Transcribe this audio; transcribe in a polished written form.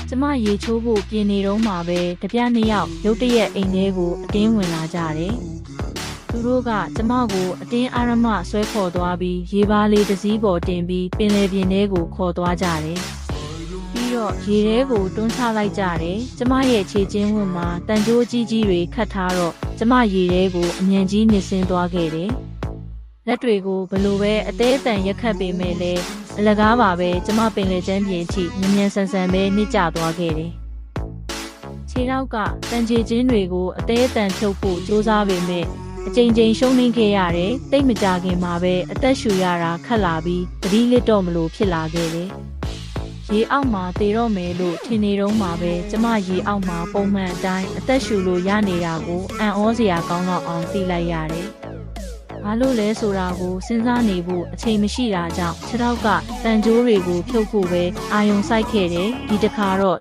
ကျမရေချိုးဖို့ပြင်နေတော့မှပဲတပြနှစ်ယောက်ရုတ်တရက်အိမ်ထဲကိုအတင်းဝင်လာကြတယ်။သူတို့ကကျမကိုအတင်းအာရမဆွဲခေါ်သွားပြီးရေပါးလေးတစ်စီးပေါ်တင်ပြီးပင်လယ်ပြင်ထဲကိုခေါ်သွားကြတယ်။ပြီးတော့ရေထဲကိုတွန်းချလိုက်ကြတယ်။ကျမရဲ့ခြေချင်းဝတ်မှာတန်ကြိုးကြီးကြီးတွေခတ်ထားတော့ကျမရေထဲကိုအမြန်ကြီးနစ်ဆင်းသွားခဲ့တယ်။လက်တွေကိုဘလို့ပဲအသေးအတန်ရက်ခတ်ပေမဲ့လည်းအလကားပါပဲကျမပင်လယ်ကျမ်းပြင်ထိမြန်မြန်ဆန်ဆန်ပဲနှိကျသွားခဲ့တယ်။ခြေထောက်ကတန်ကြေချင်းတွေကိုအသေးအတန်ဖြုတ်ဖို့ကြိုးစားပေမဲ့အကြိမ်ကြိမ်ရှုံးနှင်းခဲ့ရတယ်။တိတ်မကြခင်မှာပဲအသက်ရှူရတာခက်လာပြီးသတိလစ်တော့မလို့ဖြစ်လာခဲ့တယ်။ရေအောက်မှာတေတော့မယ်လို့ထင်နေတော့မှပဲကျမရေအောက်မှာပုံမှန်အတိုင်းအသက်ရှူလို့ရနေတာကိုအံ့ဩစရာကောင်းတော့အောင်သိလိုက်ရတယ်။ဘာလို့လဲဆိုတာကိုစဉ်းစားနေဖို့အချိန်မရှိတာကြောင့်ခြေထောက်ကတန်ကြိုးတွေကိုဖြုတ်ဖို့ပဲအာယုံစိုက်ခဲ့တယ်ဒီတစ်ခါတော့